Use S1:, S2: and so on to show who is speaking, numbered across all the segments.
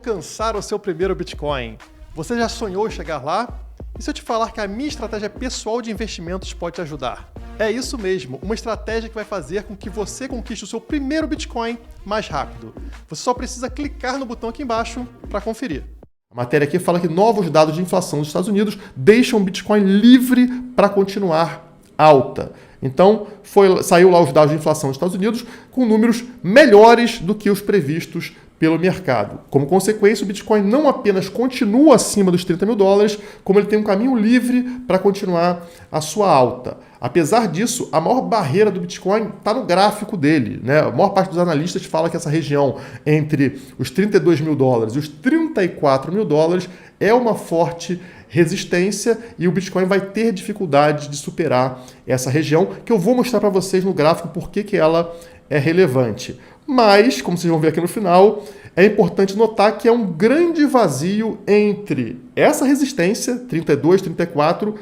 S1: alcançar o seu primeiro Bitcoin? Você já sonhou em chegar lá? E se eu te falar que a minha estratégia pessoal de investimentos pode te ajudar? É isso mesmo, uma estratégia que vai fazer com que você conquiste o seu primeiro Bitcoin mais rápido. Você só precisa clicar no botão aqui embaixo para conferir. A matéria aqui fala que novos dados de inflação dos Estados Unidos deixam o Bitcoin livre para continuar alta. Então, saiu lá os dados de inflação dos Estados Unidos com números melhores do que os previstos pelo mercado. Como consequência, o Bitcoin não apenas continua acima dos 30 mil dólares, como ele tem um caminho livre para continuar a sua alta. Apesar disso, a maior barreira do Bitcoin está no gráfico dele, né? A maior parte dos analistas fala que essa região entre os 32 mil dólares e os 34 mil dólares é uma forte resistência e o Bitcoin vai ter dificuldade de superar essa região, que eu vou mostrar para vocês no gráfico por que ela é relevante. Mas, como vocês vão ver aqui no final, é importante notar que é um grande vazio entre essa resistência, 32, 34,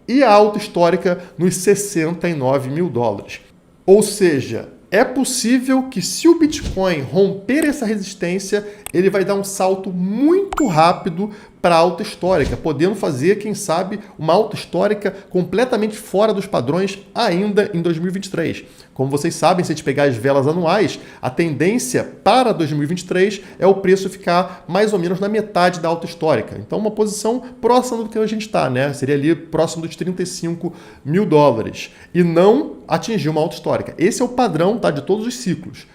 S1: e a alta histórica nos 69 mil dólares. Ou seja, é possível que se o Bitcoin romper essa resistência, ele vai dar um salto muito rápido para a alta histórica, podendo fazer, quem sabe, uma alta histórica completamente fora dos padrões ainda em 2023. Como vocês sabem, se a gente pegar as velas anuais, a tendência para 2023 é o preço ficar mais ou menos na metade da alta histórica. Então, uma posição próxima do que a gente está, né? Seria ali próximo dos 35 mil dólares. E não atingir uma alta histórica. Esse é o padrão, tá, de todos os ciclos.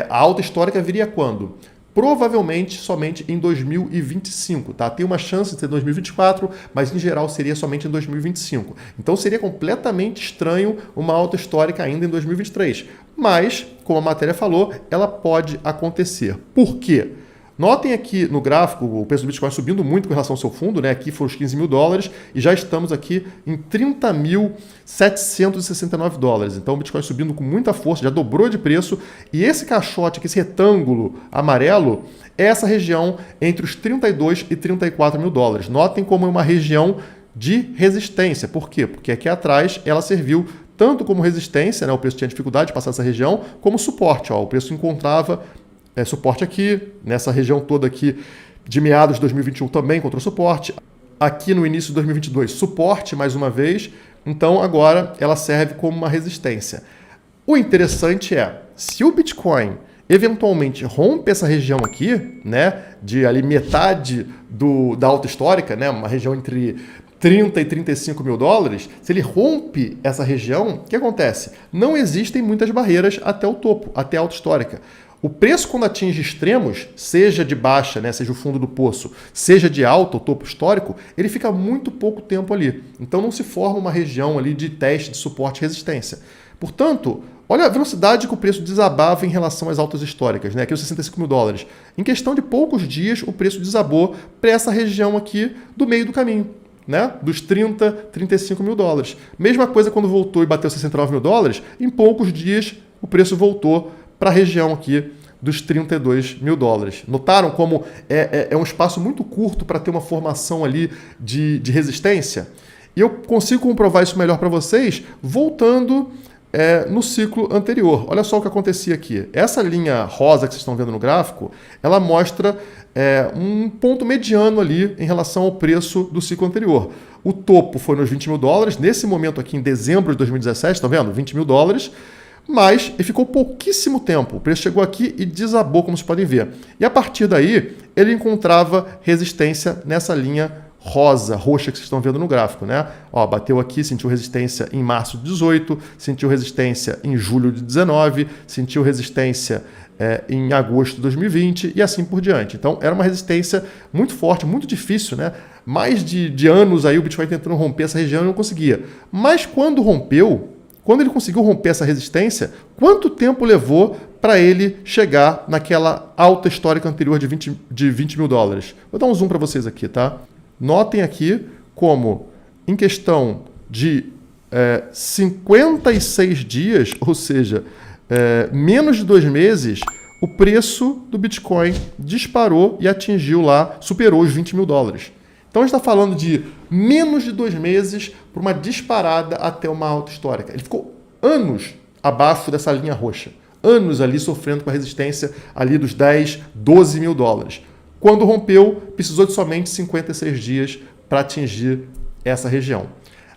S1: A alta histórica viria quando? Provavelmente somente em 2025, tá? Tem uma chance de ser 2024, mas em geral seria somente em 2025. Então seria completamente estranho uma alta histórica ainda em 2023. Mas, como a matéria falou, ela pode acontecer. Por quê? Notem aqui no gráfico o preço do Bitcoin subindo muito com relação ao seu fundo, né? Aqui foram os 15 mil dólares e já estamos aqui em 30.769 dólares. Então o Bitcoin subindo com muita força, já dobrou de preço. E esse caixote aqui, esse retângulo amarelo, é essa região entre os 32 e 34 mil dólares. Notem como é uma região de resistência. Por quê? Porque aqui atrás ela serviu tanto como resistência, né? O preço tinha dificuldade de passar essa região, como suporte. Ó, o preço encontrava suporte aqui, nessa região toda aqui de meados de 2021 também encontrou suporte. Aqui no início de 2022, suporte mais uma vez. Então agora ela serve como uma resistência. O interessante é, se o Bitcoin eventualmente rompe essa região aqui, né, de ali metade da alta histórica, né, uma região entre 30 e 35 mil dólares, se ele rompe essa região, o que acontece? Não existem muitas barreiras até o topo, até a alta histórica. O preço, quando atinge extremos, seja de baixa, né, seja o fundo do poço, seja de alta, o topo histórico, ele fica muito pouco tempo ali. Então não se forma uma região ali de teste de suporte e resistência. Portanto, olha a velocidade que o preço desabava em relação às altas históricas, né? Aqui os 65 mil dólares. Em questão de poucos dias, o preço desabou para essa região aqui do meio do caminho, né? Dos 30, 35 mil dólares. Mesma coisa quando voltou e bateu 69 mil dólares, em poucos dias o preço voltou para a região aqui dos 32 mil dólares. Notaram como é um espaço muito curto para ter uma formação ali de resistência? E eu consigo comprovar isso melhor para vocês voltando no ciclo anterior. Olha só o que acontecia aqui. Essa linha rosa que vocês estão vendo no gráfico, ela mostra um ponto mediano ali em relação ao preço do ciclo anterior. O topo foi nos 20 mil dólares, nesse momento aqui em dezembro de 2017, estão vendo? 20 mil dólares. Mas ele ficou pouquíssimo tempo. O preço chegou aqui e desabou, como vocês podem ver. E a partir daí, ele encontrava resistência nessa linha roxa que vocês estão vendo no gráfico, né? Ó, bateu aqui, sentiu resistência em março de 18, sentiu resistência em julho de 19, sentiu resistência em agosto de 2020 e assim por diante. Então, era uma resistência muito forte, muito difícil, né? Mais de anos aí o Bitcoin tentando romper essa região e não conseguia. Mas quando rompeu, quando ele conseguiu romper essa resistência, quanto tempo levou para ele chegar naquela alta histórica anterior de 20 mil dólares? Vou dar um zoom para vocês aqui, tá? Notem aqui como, em questão de 56 dias, ou seja, menos de 2 meses, o preço do Bitcoin disparou e atingiu lá, superou os 20 mil dólares. Então a gente está falando de menos de 2 meses para uma disparada até uma alta histórica. Ele ficou anos abaixo dessa linha roxa. Anos ali sofrendo com a resistência ali dos 10, 12 mil dólares. Quando rompeu, precisou de somente 56 dias para atingir essa região.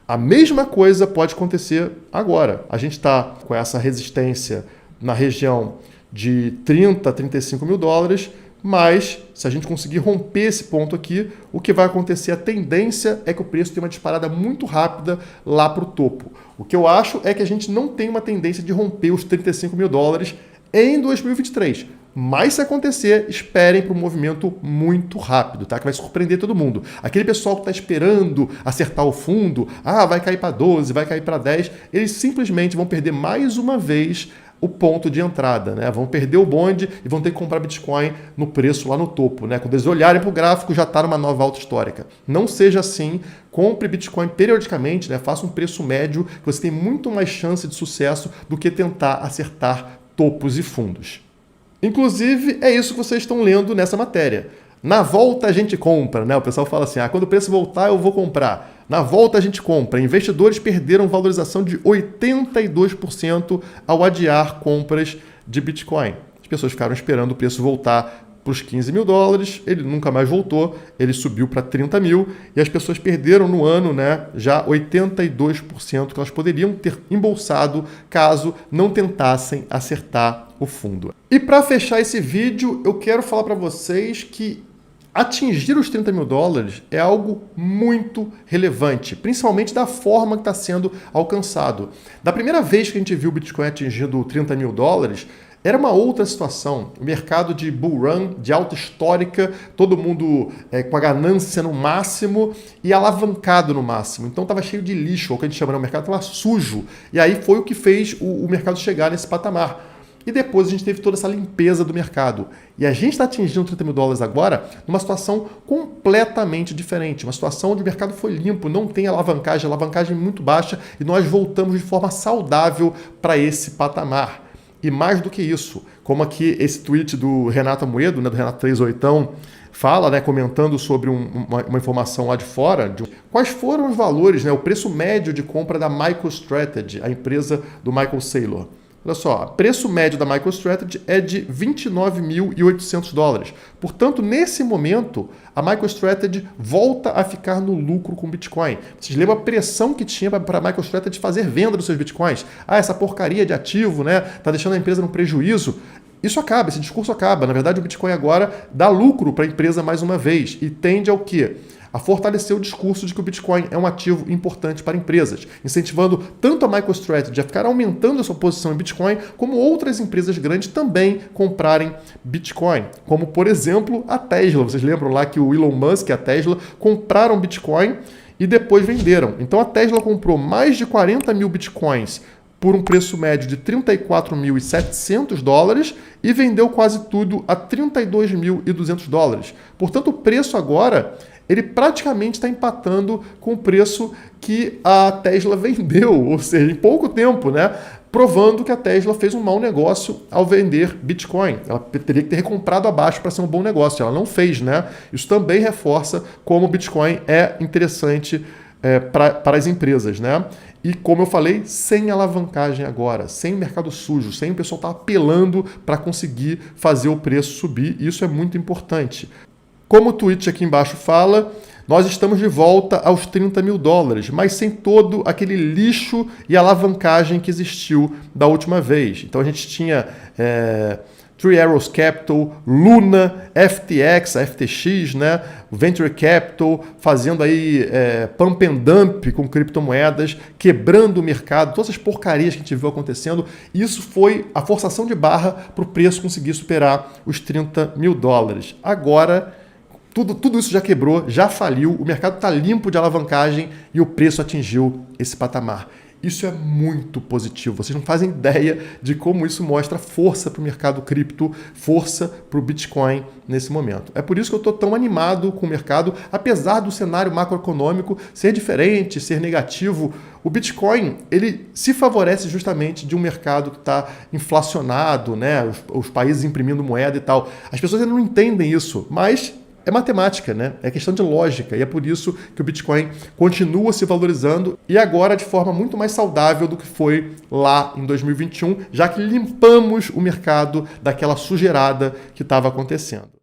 S1: A mesma coisa pode acontecer agora. A gente está com essa resistência na região de 30 a 35 mil dólares, mas se a gente conseguir romper esse ponto aqui, o que vai acontecer, a tendência é que o preço tenha uma disparada muito rápida lá para o topo. O que eu acho é que a gente não tem uma tendência de romper os 35 mil dólares em 2023. Mas se acontecer, esperem para um movimento muito rápido, tá? Que vai surpreender todo mundo. Aquele pessoal que está esperando acertar o fundo, vai cair para 12, vai cair para 10, eles simplesmente vão perder mais uma vez o ponto de entrada, né? Vão perder o bonde e vão ter que comprar Bitcoin no preço lá no topo, né? Quando eles olharem para o gráfico, já está numa nova alta histórica. Não seja assim, compre Bitcoin periodicamente, né? Faça um preço médio, que você tem muito mais chance de sucesso do que tentar acertar topos e fundos. Inclusive, é isso que vocês estão lendo nessa matéria. Na volta a gente compra, né? O pessoal fala assim, quando o preço voltar eu vou comprar. Na volta a gente compra. Investidores perderam valorização de 82% ao adiar compras de Bitcoin. As pessoas ficaram esperando o preço voltar para os 15 mil dólares, ele nunca mais voltou, ele subiu para 30 mil e as pessoas perderam no ano, né, já 82% que elas poderiam ter embolsado caso não tentassem acertar o fundo. E para fechar esse vídeo, eu quero falar para vocês que atingir os 30 mil dólares é algo muito relevante, principalmente da forma que está sendo alcançado. Da primeira vez que a gente viu o Bitcoin atingindo 30 mil dólares, era uma outra situação, o mercado de bull run, de alta histórica, todo mundo com a ganância no máximo e alavancado no máximo. Então estava cheio de lixo, ou o que a gente chama, o mercado estava sujo. E aí foi o que fez o mercado chegar nesse patamar. E depois a gente teve toda essa limpeza do mercado. E a gente está atingindo 30 mil dólares agora numa situação completamente diferente. Uma situação onde o mercado foi limpo, não tem alavancagem muito baixa e nós voltamos de forma saudável para esse patamar. E mais do que isso, como aqui esse tweet do Renato Amoedo, né, do Renato 38, fala, né, comentando sobre uma informação lá de fora, quais foram os valores, né, o preço médio de compra da MicroStrategy, a empresa do Michael Saylor. Olha só, o preço médio da MicroStrategy é de 29.800 dólares. Portanto, nesse momento, a MicroStrategy volta a ficar no lucro com Bitcoin. Vocês lembram a pressão que tinha para a MicroStrategy fazer venda dos seus Bitcoins? Essa porcaria de ativo, né? Tá deixando a empresa no prejuízo. Isso acaba, esse discurso acaba. Na verdade, o Bitcoin agora dá lucro para a empresa mais uma vez e tende ao quê? A fortalecer o discurso de que o Bitcoin é um ativo importante para empresas, incentivando tanto a MicroStrategy a ficar aumentando a sua posição em Bitcoin, como outras empresas grandes também comprarem Bitcoin, como por exemplo a Tesla. Vocês lembram lá que o Elon Musk e a Tesla compraram Bitcoin e depois venderam. Então a Tesla comprou mais de 40 mil Bitcoins por um preço médio de 34.700 dólares e vendeu quase tudo a 32.200 dólares. Portanto, o preço agora ele praticamente está empatando com o preço que a Tesla vendeu, ou seja, em pouco tempo, né? Provando que a Tesla fez um mau negócio ao vender Bitcoin. Ela teria que ter recomprado abaixo para ser um bom negócio. Ela não fez, né? Isso também reforça como o Bitcoin é interessante para as empresas, né? E como eu falei, sem alavancagem agora, sem mercado sujo, sem o pessoal estar apelando para conseguir fazer o preço subir. Isso é muito importante. Como o tweet aqui embaixo fala, nós estamos de volta aos 30 mil dólares, mas sem todo aquele lixo e alavancagem que existiu da última vez. Então a gente tinha Three Arrows Capital, Luna, FTX, a FTX, né? Venture Capital, fazendo aí pump and dump com criptomoedas, quebrando o mercado, todas essas porcarias que a gente viu acontecendo. Isso foi a forçação de barra para o preço conseguir superar os 30 mil dólares. Agora, tudo isso já quebrou, já faliu, o mercado está limpo de alavancagem e o preço atingiu esse patamar. Isso é muito positivo. Vocês não fazem ideia de como isso mostra força para o mercado cripto, força para o Bitcoin nesse momento. É por isso que eu estou tão animado com o mercado, apesar do cenário macroeconômico ser diferente, ser negativo. O Bitcoin, ele se favorece justamente de um mercado que está inflacionado, né? Os países imprimindo moeda e tal. As pessoas ainda não entendem isso, mas é matemática, né? É questão de lógica e é por isso que o Bitcoin continua se valorizando e agora de forma muito mais saudável do que foi lá em 2021, já que limpamos o mercado daquela sujeirada que estava acontecendo.